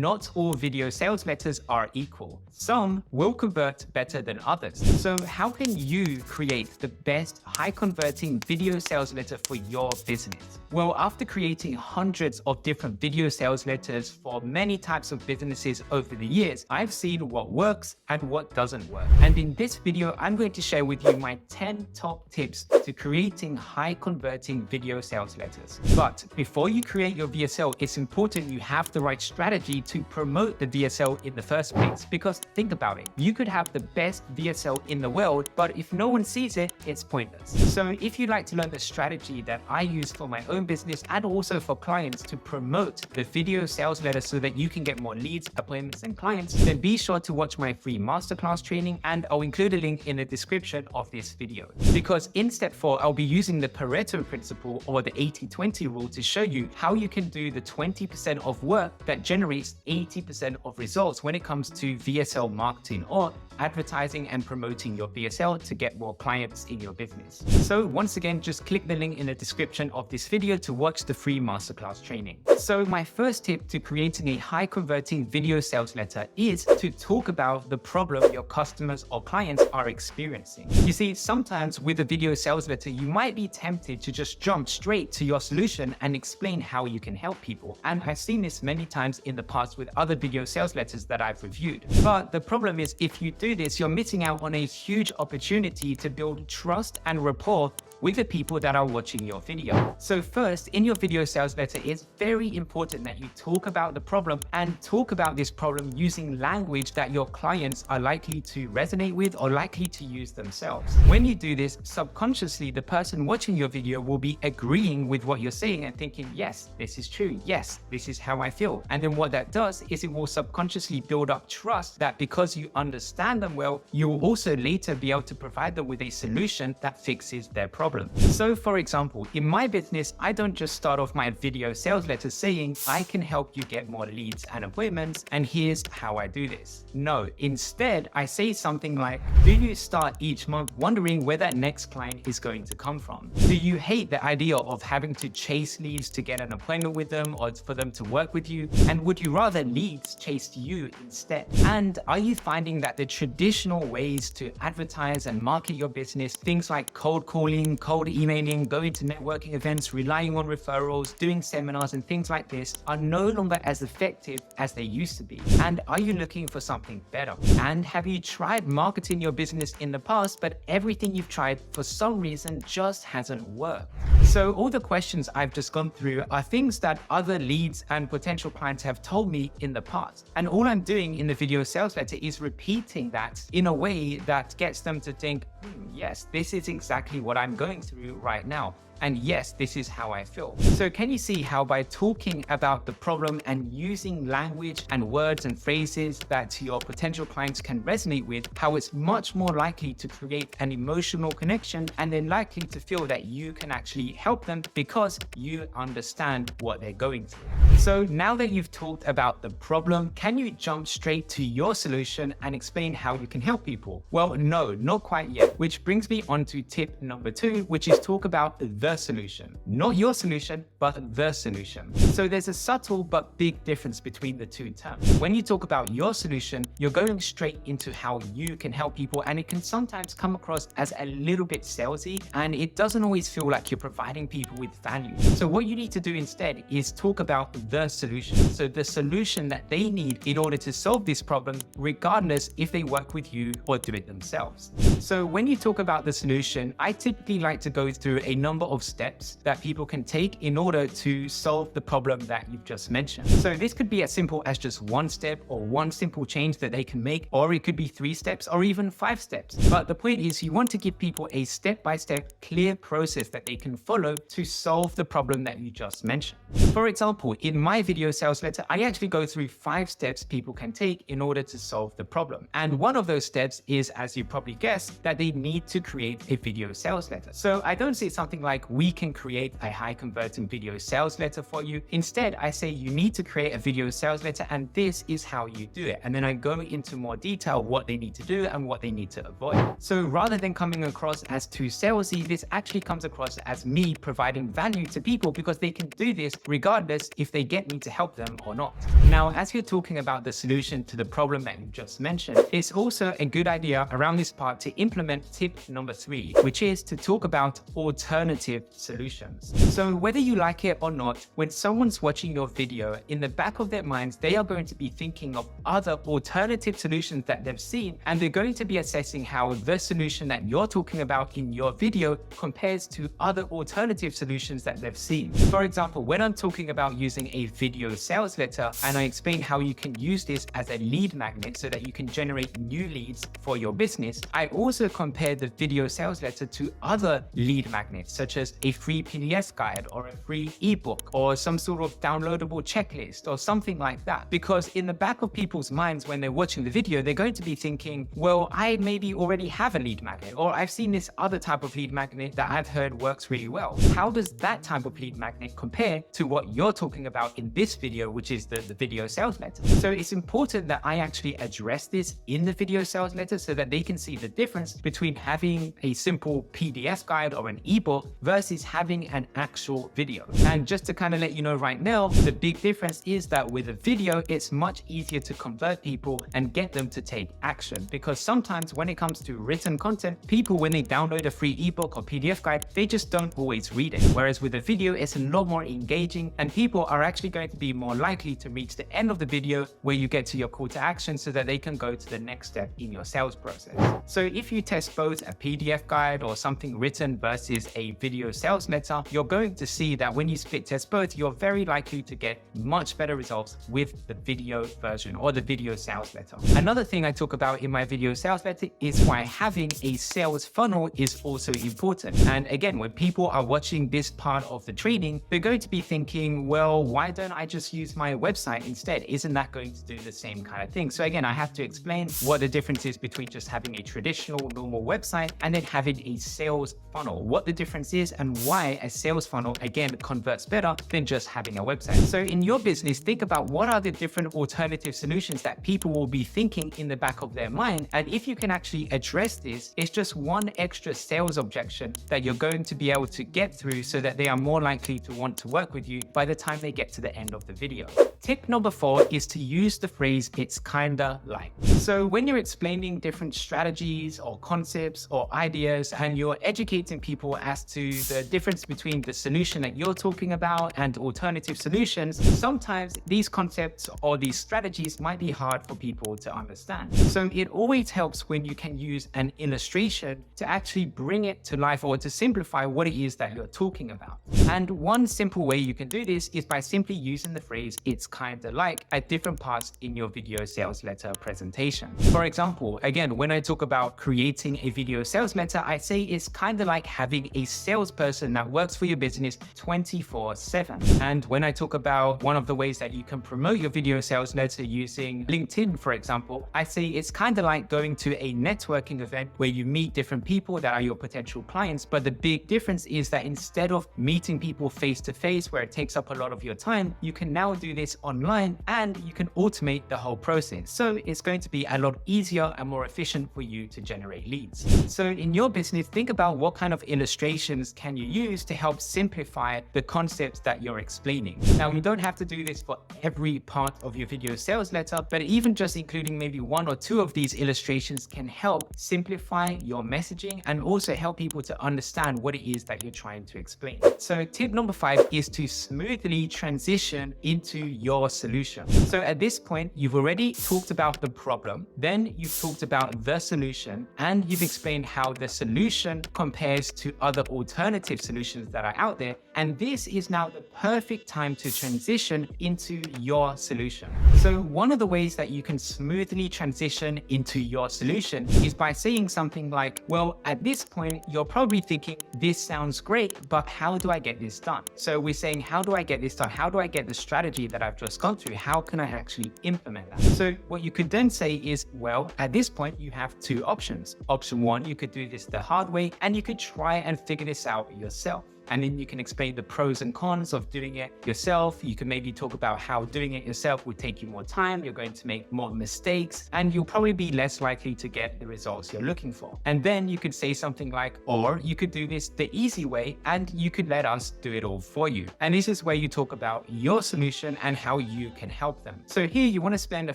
Not all video sales letters are equal. Some will convert better than others. So how can you create the best high converting video sales letter for your business? Well, after creating hundreds of different video sales letters for many types of businesses over the years, I've seen what works and what doesn't work. And in this video, I'm going to share with you my 10 top tips to creating high converting video sales letters. But before you create your VSL, it's important you have the right strategy to promote the VSL in the first place. Because think about it, you could have the best VSL in the world, but if no one sees it, it's pointless. So if you'd like to learn the strategy that I use for my own business and also for clients to promote the video sales letter so that you can get more leads, appointments, and clients, then be sure to watch my free masterclass training, and I'll include a link in the description of this video. Because in step 4, I'll be using the Pareto principle, or the 80-20 rule, to show you how you can do the 20% of work that generates 80% of results when it comes to VSL marketing or advertising and promoting your VSL to get more clients in your business. So once again, just click the link in the description of this video to watch the free masterclass training. So my first tip to creating a high converting video sales letter is to talk about the problem your customers or clients are experiencing. You see, sometimes with a video sales letter, you might be tempted to just jump straight to your solution and explain how you can help people. And I've seen this many times in the past with other video sales letters that I've reviewed. But the problem is, if you do this, you're missing out on a huge opportunity to build trust and rapport with the people that are watching your video. So first, in your video sales letter, it's very important that you talk about the problem and talk about this problem using language that your clients are likely to resonate with or likely to use themselves. When you do this, subconsciously, the person watching your video will be agreeing with what you're saying and thinking, yes, this is true. Yes, this is how I feel. And then what that does is it will subconsciously build up trust that because you understand them well, you will also later be able to provide them with a solution that fixes their problem. So for example, in my business, I don't just start off my video sales letter saying, I can help you get more leads and appointments, and here's how I do this. No, instead, I say something like, do you start each month wondering where that next client is going to come from? Do you hate the idea of having to chase leads to get an appointment with them or for them to work with you? And would you rather leads chase you instead? And are you finding that the traditional ways to advertise and market your business, things like cold calling, cold emailing, going to networking events, relying on referrals, doing seminars and things like this, are no longer as effective as they used to be? And are you looking for something better? And have you tried marketing your business in the past, but everything you've tried for some reason just hasn't worked? So all the questions I've just gone through are things that other leads and potential clients have told me in the past. And all I'm doing in the video sales letter is repeating that in a way that gets them to think, yes, this is exactly what I'm going through right now. And yes, this is how I feel. So can you see how by talking about the problem and using language and words and phrases that your potential clients can resonate with, how it's much more likely to create an emotional connection and then likely to feel that you can actually help them because you understand what they're going through. So now that you've talked about the problem, can you jump straight to your solution and explain how you can help people? Well, no, not quite yet, which brings me on to tip number 2, which is talk about the solution. Not your solution, but the solution. So there's a subtle but big difference between the two terms. When you talk about your solution, you're going straight into how you can help people, and it can sometimes come across as a little bit salesy, and it doesn't always feel like you're providing people with value. So what you need to do instead is talk about the solution. So the solution that they need in order to solve this problem, regardless if they work with you or do it themselves. So when you talk about the solution, I typically like to go through a number of steps that people can take in order to solve the problem that you've just mentioned. So this could be as simple as just one step or one simple change that they can make, or it could be 3 steps or even 5 steps. But the point is, you want to give people a step-by-step clear process that they can follow to solve the problem that you just mentioned. For example, in my video sales letter, I actually go through 5 steps people can take in order to solve the problem. And one of those steps is, as you probably guessed, realize that they need to create a video sales letter. So I don't say something like, we can create a high converting video sales letter for you. Instead, I say you need to create a video sales letter and this is how you do it. And then I go into more detail what they need to do and what they need to avoid. So rather than coming across as too salesy, this actually comes across as me providing value to people because they can do this regardless if they get me to help them or not. Now, as you're talking about the solution to the problem that you just mentioned, it's also a good idea around this part to implement tip number 3, which is to talk about alternative solutions. So whether you like it or not, when someone's watching your video, in the back of their minds, they are going to be thinking of other alternative solutions that they've seen, and they're going to be assessing how the solution that you're talking about in your video compares to other alternative solutions that they've seen. For example, when I'm talking about using a video sales letter and I explain how you can use this as a lead magnet so that you can generate new leads for your business, I also compare the video sales letter to other lead magnets, such as a free PDF guide or a free ebook or some sort of downloadable checklist or something like that. Because in the back of people's minds when they're watching the video, they're going to be thinking, well, I maybe already have a lead magnet, or I've seen this other type of lead magnet that I've heard works really well. How does that type of lead magnet compare to what you're talking about in this video, which is the video sales letter? So it's important that I actually address this in the video sales letter so that they can see the difference between having a simple PDF guide or an ebook versus having an actual video. And just to kind of let you know right now, the big difference is that with a video, it's much easier to convert people and get them to take action, because sometimes when it comes to written content, people, when they download a free ebook or PDF guide, they just don't always read it. Whereas with a video, it's a lot more engaging and people are actually going to be more likely to reach the end of the video where you get to your call to action so that they can go to the next step in your sales process. So if you test both a PDF guide or something written versus a video sales letter, you're going to see that when you split test both, you're very likely to get much better results with the video version or the video sales letter. Another thing I talk about in my video sales letter is why having a sales funnel is also important. And again, when people are watching this part of the training, they're going to be thinking, well, why don't I just use my website instead? Isn't that going to do the same kind of thing? So again, I have to explain what the difference is between just having a traditional normal website and then having a sales funnel, what the difference is and why a sales funnel, again, converts better than just having a website. So in your business, think about what are the different alternative solutions that people will be thinking in the back of their mind. And if you can actually address this, it's just one extra sales objection that you're going to be able to get through so that they are more likely to want to work with you by the time they get to the end of the video. Tip number 4 is to use the phrase, it's kinda like. So when you're explaining different strategies or concepts or ideas and you're educating people as to the difference between the solution that you're talking about and alternative solutions, sometimes these concepts or these strategies might be hard for people to understand. So it always helps when you can use an illustration to actually bring it to life or to simplify what it is that you're talking about. And one simple way you can do this is by simply using the phrase, it's kinda like, at different parts in your video sales letter presentation. For example, again, when I talk about creating a video sales letter, I say it's kinda like having a salesperson that works for your business 24/7. And when I talk about one of the ways that you can promote your video sales letter using LinkedIn, for example, I say it's kinda like going to a networking event where you meet different people that are your potential clients. But the big difference is that instead of meeting people face to face, where it takes up a lot of your time, you can now do this online and you can automate the whole process. So it's going to be a lot easier and more efficient for you to generate leads. So in your business, think about what kind of illustrations can you use to help simplify the concepts that you're explaining. Now, you don't have to do this for every part of your video sales letter, but even just including maybe 1 or 2 of these illustrations can help simplify your messaging and also help people to understand what it is that you're trying to explain. So tip number 5 is to smoothly transition into your solution. So at this point, you've already talked about the problem, then you've talked about the solution, and you've explained how the solution compares to other alternative solutions that are out there. And this is now the perfect time to transition into your solution. So one of the ways that you can smoothly transition into your solution is by saying something like, well, at this point, you're probably thinking, this sounds great, but how do I get this done? So we're saying, how do I get this done? How do I get the strategy that I've just gone through? How can I actually implement that? So what you could then say is, well, at this point, you have two options. Option one, you could do this the hard way, and you could try and figure this out yourself. And then you can explain the pros and cons of doing it yourself. You can maybe talk about how doing it yourself would take you more time. You're going to make more mistakes, and you'll probably be less likely to get the results you're looking for. And then you could say something like, or you could do this the easy way, and you could let us do it all for you. And this is where you talk about your solution and how you can help them. So here you want to spend a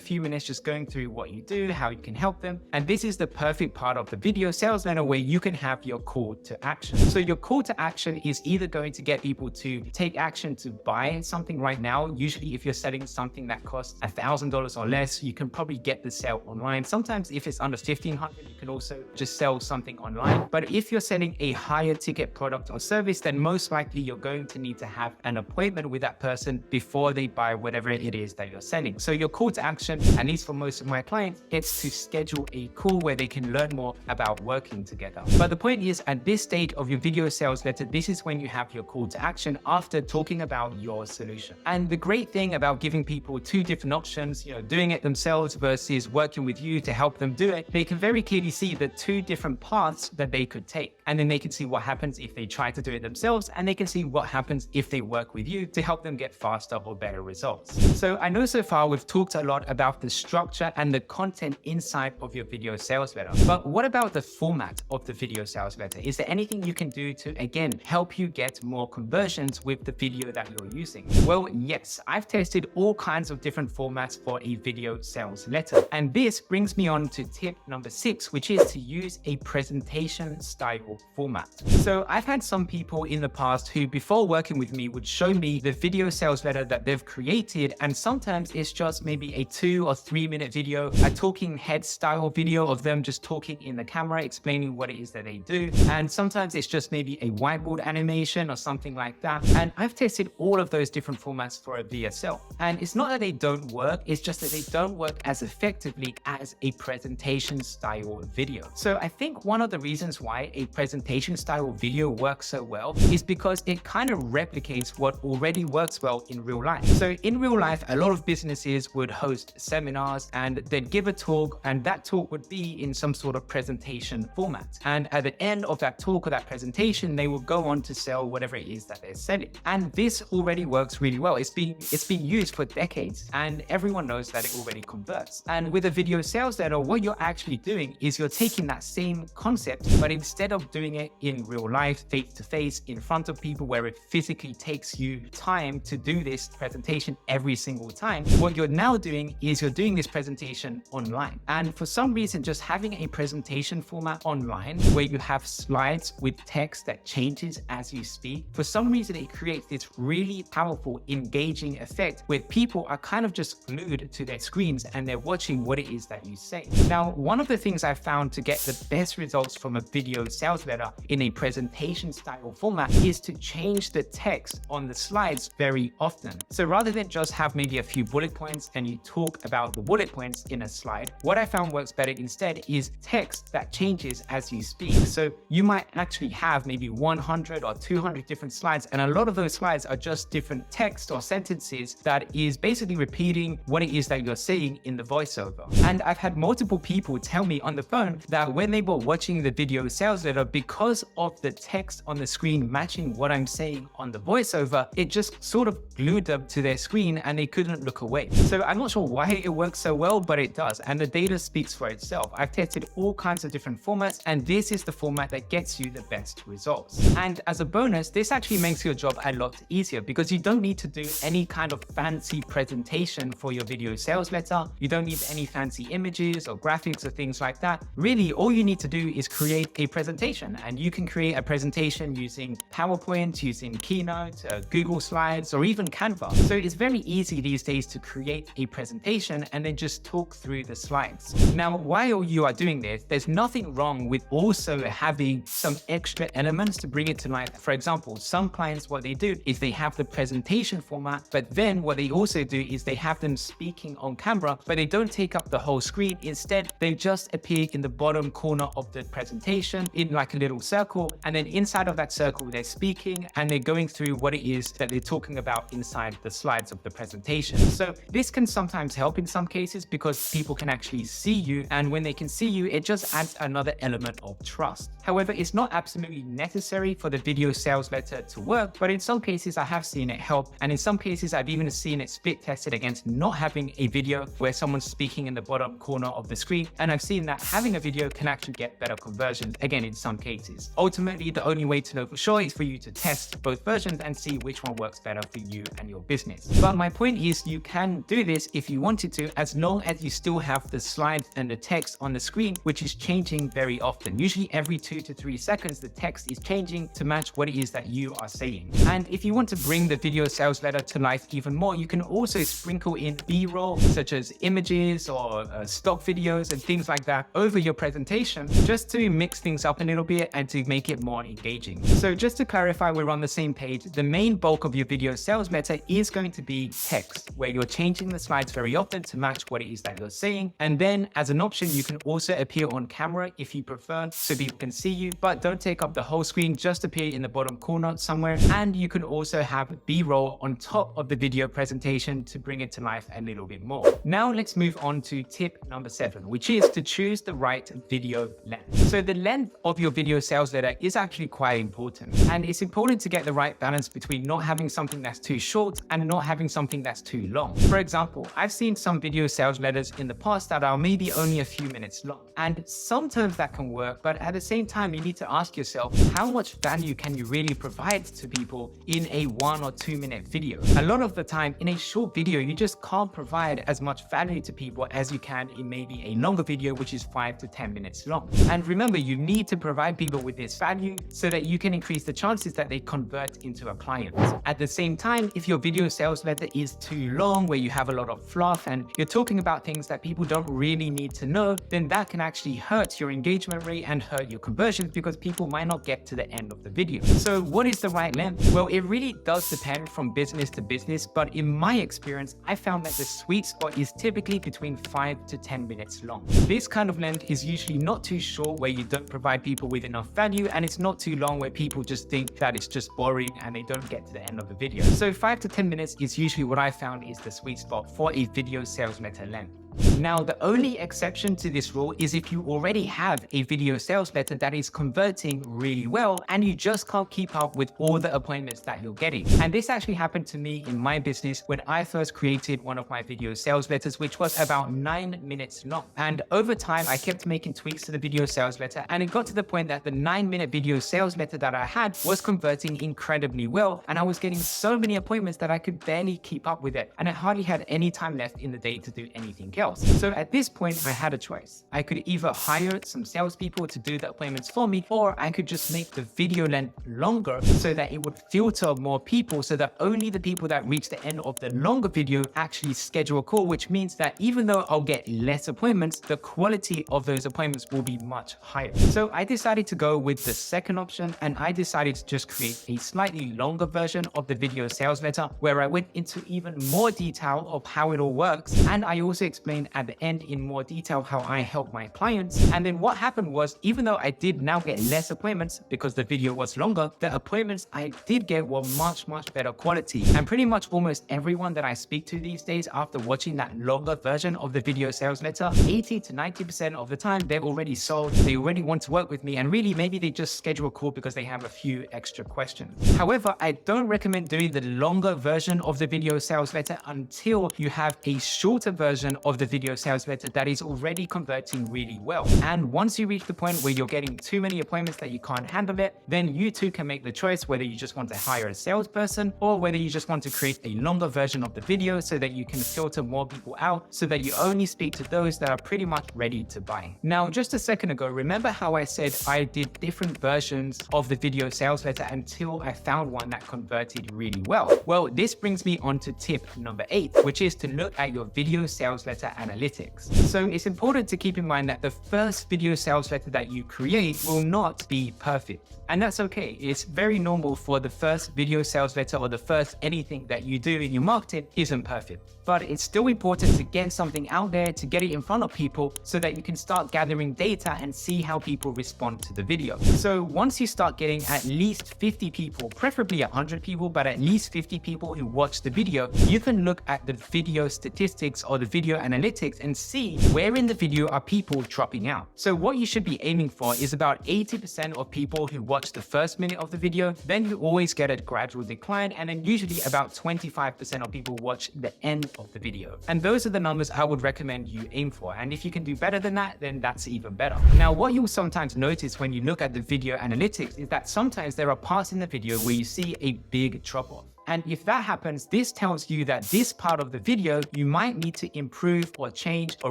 few minutes just going through what you do, how you can help them. And this is the perfect part of the video sales letter where you can have your call to action. So your call to action is either going to get people to take action to buy something right now. Usually if you're selling something that costs $1,000 or less, you can probably get the sale online. Sometimes if it's under $1,500, you can also just sell something online. But if you're selling a higher ticket product or service, then most likely you're going to need to have an appointment with that person before they buy whatever it is that you're selling. So your call to action, at least for most of my clients, it's to schedule a call where they can learn more about working together. But the point is, at this stage of your video sales letter, this is when you have your call to action after talking about your solution. And the great thing about giving people two different options, doing it themselves versus working with you to help them do it, they can very clearly see the two different paths that they could take. And then they can see what happens if they try to do it themselves, and they can see what happens if they work with you to help them get faster or better results. So I know so far we've talked a lot about the structure and the content inside of your video sales letter, but what about the format of the video sales letter? Is there anything you can do to, again, help you get more conversions with the video that you're using? Well, yes, I've tested all kinds of different formats for a video sales letter. And this brings me on to tip number 6, which is to use a presentation style format. So I've had some people in the past who, before working with me, would show me the video sales letter that they've created. And sometimes it's just maybe a 2 or 3 minute video, a talking head style video of them just talking in the camera, explaining what it is that they do. And sometimes it's just maybe a whiteboard animation or something like that. And I've tested all of those different formats for a VSL. And it's not that they don't work, it's just that they don't work as effectively as a presentation style video. So I think one of the reasons why a presentation style video works so well is because it kind of replicates what already works well in real life. So in real life, a lot of businesses would host seminars and they'd give a talk, and that talk would be in some sort of presentation format. And at the end of that talk or that presentation, they will go on to sell whatever it is that they're selling. And this already works really well. It's been used for decades, and everyone knows that it already converts. And with a video sales letter, what you're actually doing is you're taking that same concept, but instead of doing it in real life, face to face, in front of people, where it physically takes you time to do this presentation every single time, what you're now doing is you're doing this presentation online. And for some reason, just having a presentation format online where you have slides with text that changes as you speak, for some reason it creates this really powerful, engaging effect where people are kind of just glued to their screens and they're watching what it is that you say. Now, one of the things I found to get the best results from a video sales letter in a presentation style format is to change the text on the slides very often. So rather than just have maybe a few bullet points and you talk about the bullet points in a slide, what I found works better instead is text that changes as you speak. So you might actually have maybe 100 or 200 different slides, and a lot of those slides are just different text or sentences that is basically repeating what it is that you're saying in the voiceover. And I've had multiple people tell me on the phone that when they were watching the video sales letter, because of the text on the screen matching what I'm saying on the voiceover, it just sort of glued them to their screen and they couldn't look away. So I'm not sure why it works so well, but it does. And the data speaks for itself. I've tested all kinds of different formats, and this is the format that gets you the best results. And as a bonus, this actually makes your job a lot easier because you don't need to do any kind of fancy presentation for your video sales letter. You don't need any fancy images or graphics or things like that. Really, all you need to do is create a presentation. presentation, and you can create a presentation using PowerPoint, using Keynote, Google Slides, or even Canva. So it's very easy these days to create a presentation and then just talk through the slides. Now, while you are doing this, there's nothing wrong with also having some extra elements to bring it to life. For example, some clients, what they do is they have the presentation format, but then what they also do is they have them speaking on camera, but they don't take up the whole screen. Instead, they just appear in the bottom corner of the presentation in like a little circle. And then inside of that circle, they're speaking and they're going through what it is that they're talking about inside the slides of the presentation. So this can sometimes help in some cases because people can actually see you. And when they can see you, it just adds another element of trust. However, it's not absolutely necessary for the video sales letter to work, but in some cases I have seen it help. And in some cases, I've even seen it split tested against not having a video where someone's speaking in the bottom corner of the screen. And I've seen that having a video can actually get better conversions, again, in some cases. Ultimately, the only way to know for sure is for you to test both versions and see which one works better for you and your business. But my point is you can do this if you wanted to, as long as you still have the slides and the text on the screen, which is changing very often. Usually every 2 to 3 seconds, the text is changing to match what it is that you are saying. And if you want to bring the video sales letter to life even more, you can also sprinkle in B-roll, such as images or stock videos and things like that over your presentation, just to mix things up a little bit and to make it more engaging. So just to clarify, we're on the same page. The main bulk of your video sales letter is going to be text, where you're changing the slides very often to match what it is that you're saying. And then as an option, you can also appear on camera if you prefer, so people can see you, but don't take up the whole screen, just appear in the bottom corner somewhere. And you can also have B-roll on top of the video presentation to bring it to life a little bit more. Now let's move on to tip number 7, which is to choose the right video length. So the length of your video sales letter is actually quite important. And it's important to get the right balance between not having something that's too short and not having something that's too long. For example, I've seen some video sales letters in the past that are maybe only a few minutes long. And sometimes that can work, but at the same time, you need to ask yourself, how much value can you really provide to people in a 1 or 2 minute video? A lot of the time in a short video, you just can't provide as much value to people as you can in maybe a longer video, which is 5 to 10 minutes long. And remember, you need to provide people with this value so that you can increase the chances that they convert into a client. At the same time, if your video sales letter is too long, where you have a lot of fluff and you're talking about things that people don't really need to know, then that can actually hurt your engagement rate and hurt your conversions because people might not get to the end of the video. So what is the right length? Well, it really does depend from business to business, but in my experience, I found that the sweet spot is typically between 5 to 10 minutes long. This kind of length is usually not too short where you don't provide people with enough value, and it's not too long where people just think that it's just boring and they don't get to the end of the video. So 5 to 10 minutes is usually what I found is the sweet spot for a video sales letter length. Now, the only exception to this rule is if you already have a video sales letter that is converting really well and you just can't keep up with all the appointments that you're getting. And this actually happened to me in my business when I first created one of my video sales letters, which was about 9 minutes long. And over time, I kept making tweaks to the video sales letter, and it got to the point that the 9-minute video sales letter that I had was converting incredibly well. And I was getting so many appointments that I could barely keep up with it. And I hardly had any time left in the day to do anything else. So at this point, I had a choice. I could either hire some salespeople to do the appointments for me, or I could just make the video length longer so that it would filter more people, so that only the people that reach the end of the longer video actually schedule a call, which means that even though I'll get less appointments, the quality of those appointments will be much higher. So I decided to go with the second option, and I decided to just create a slightly longer version of the video sales letter where I went into even more detail of how it all works, and I also explained at the end in more detail how I help my clients. And then what happened was, even though I did now get less appointments because the video was longer, the appointments I did get were much better quality. And pretty much almost everyone that I speak to these days after watching that longer version of the video sales letter, 80 to 90% of the time, they're already sold, they already want to work with me, and really maybe they just schedule a call because they have a few extra questions. However, I don't recommend doing the longer version of the video sales letter until you have a shorter version of the a video sales letter that is already converting really well. And once you reach the point where you're getting too many appointments that you can't handle it, then you too can make the choice whether you just want to hire a salesperson or whether you just want to create a longer version of the video so that you can filter more people out so that you only speak to those that are pretty much ready to buy. Now, just a second ago, remember how I said I did different versions of the video sales letter until I found one that converted really well? Well, this brings me on to tip number 8, which is to look at your video sales letter analytics. So it's important to keep in mind that the first video sales letter that you create will not be perfect. And that's okay. It's very normal for the first video sales letter or the first anything that you do in your marketing isn't perfect. But it's still important to get something out there, to get it in front of people so that you can start gathering data and see how people respond to the video. So once you start getting at least 50 people, preferably 100 people, but at least 50 people who watch the video, you can look at the video statistics or the video analytics and see where in the video are people dropping out. So what you should be aiming for is about 80% of people who watch the first minute of the video, then you always get a gradual decline, and then usually about 25% of people watch the end of the video. And those are the numbers I would recommend you aim for. And if you can do better than that, then that's even better. Now, what you'll sometimes notice when you look at the video analytics is that sometimes there are parts in the video where you see a big drop-off. And if that happens, this tells you that this part of the video, you might need to improve or change or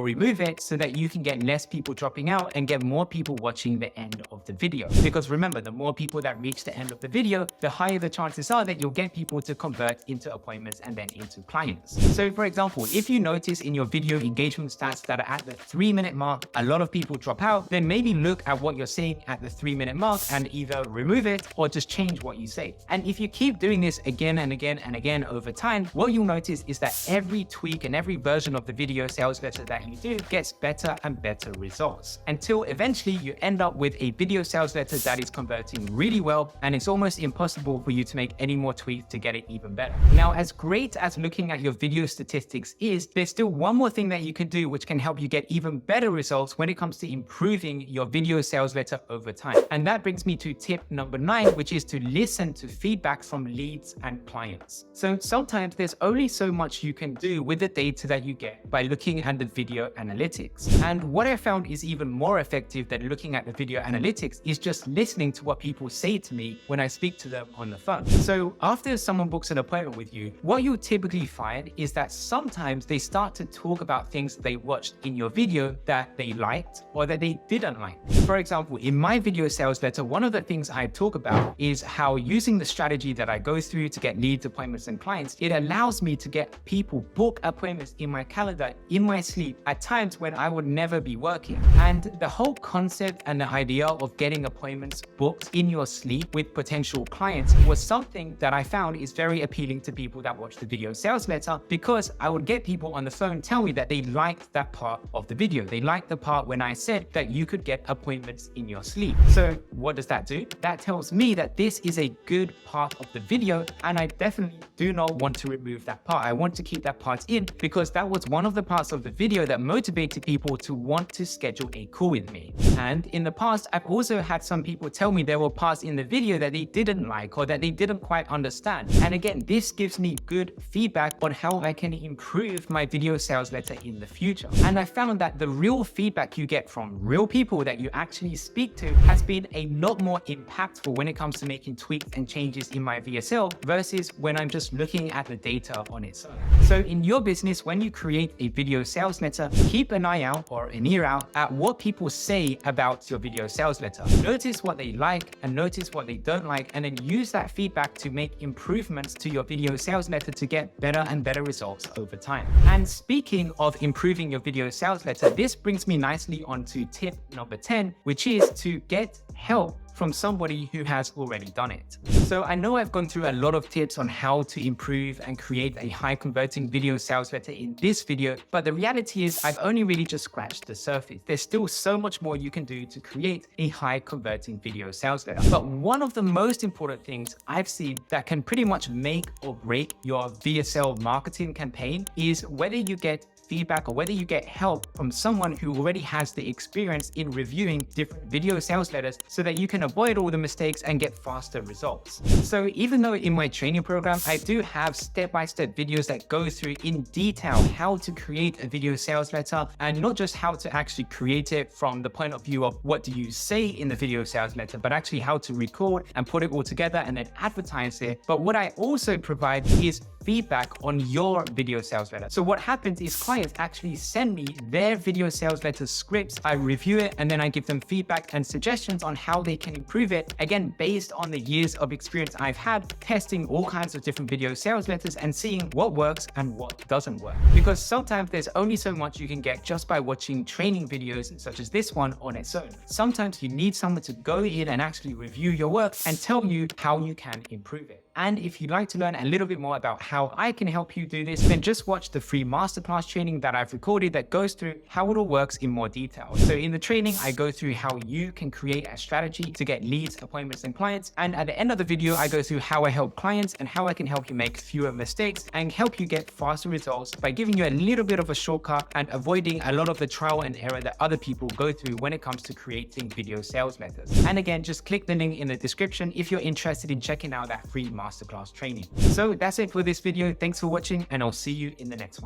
remove it so that you can get less people dropping out and get more people watching the end of the video. Because remember, the more people that reach the end of the video, the higher the chances are that you'll get people to convert into appointments and then into clients. So for example, if you notice in your video engagement stats that are at the 3-minute mark, a lot of people drop out, then maybe look at what you're seeing at the 3-minute mark and either remove it or just change what you say. And if you keep doing this again and again and again over time, what you'll notice is that every tweak and every version of the video sales letter that you do gets better and better results until eventually you end up with a video sales letter that is converting really well, and it's almost impossible for you to make any more tweaks to get it even better. Now, as great as looking at your video statistics is, there's still one more thing that you can do which can help you get even better results when it comes to improving your video sales letter over time. And that brings me to tip number 9, which is to listen to feedback from leads and clients. So sometimes there's only so much you can do with the data that you get by looking at the video analytics. And what I found is even more effective than looking at the video analytics is just listening to what people say to me when I speak to them on the phone. So after someone books an appointment with you, what you'll typically find is that sometimes they start to talk about things they watched in your video that they liked or that they didn't like. For example, in my video sales letter, one of the things I talk about is how using the strategy that I go through to get leads, appointments, and clients, it allows me to get people book appointments in my calendar in my sleep at times when I would never be working. And the whole concept and the idea of getting appointments booked in your sleep with potential clients was something that I found is very appealing to people that watch the video sales letter, because I would get people on the phone tell me that they liked that part of the video. They liked the part when I said that you could get appointments in your sleep. So what does that do? That tells me that this is a good part of the video, and I definitely do not want to remove that part. I want to keep that part in because that was one of the parts of the video that motivated people to want to schedule a call with me. And in the past, I've also had some people tell me there were parts in the video that they didn't like or that they didn't quite understand. And again, this gives me good feedback on how I can improve my video sales letter in the future. And I found that the real feedback you get from real people that you actually speak to has been a lot more impactful when it comes to making tweaks and changes in my VSL versus when I'm just looking at the data on its own. So in your business, when you create a video sales letter, keep an eye out or an ear out at what people say about your video sales letter. Notice what they like and notice what they don't like, and then use that feedback to make improvements to your video sales letter to get better and better results over time. And speaking of improving your video sales letter, this brings me nicely onto tip number 10, which is to get help from somebody who has already done it. So I know I've gone through a lot of tips on how to improve and create a high converting video sales letter in this video, but the reality is I've only really just scratched the surface. There's still so much more you can do to create a high converting video sales letter. But one of the most important things I've seen that can pretty much make or break your VSL marketing campaign is whether you get feedback or whether you get help from someone who already has the experience in reviewing different video sales letters so that you can avoid all the mistakes and get faster results. So even though in my training program, I do have step-by-step videos that go through in detail how to create a video sales letter, and not just how to actually create it from the point of view of what do you say in the video sales letter, but actually how to record and put it all together and then advertise it. But what I also provide is feedback on your video sales letter. So what happens is clients actually send me their video sales letter scripts. I review it and then I give them feedback and suggestions on how they can improve it. Again, based on the years of experience I've had testing all kinds of different video sales letters and seeing what works and what doesn't work. Because sometimes there's only so much you can get just by watching training videos such as this one on its own. Sometimes you need someone to go in and actually review your work and tell you how you can improve it. And if you'd like to learn a little bit more about how I can help you do this, then just watch the free masterclass training that I've recorded that goes through how it all works in more detail. So in the training, I go through how you can create a strategy to get leads, appointments, and clients. And at the end of the video, I go through how I help clients and how I can help you make fewer mistakes and help you get faster results by giving you a little bit of a shortcut and avoiding a lot of the trial and error that other people go through when it comes to creating video sales letters. And again, just click the link in the description if you're interested in checking out that free masterclass training. So that's it for this video. Thanks for watching, and I'll see you in the next one.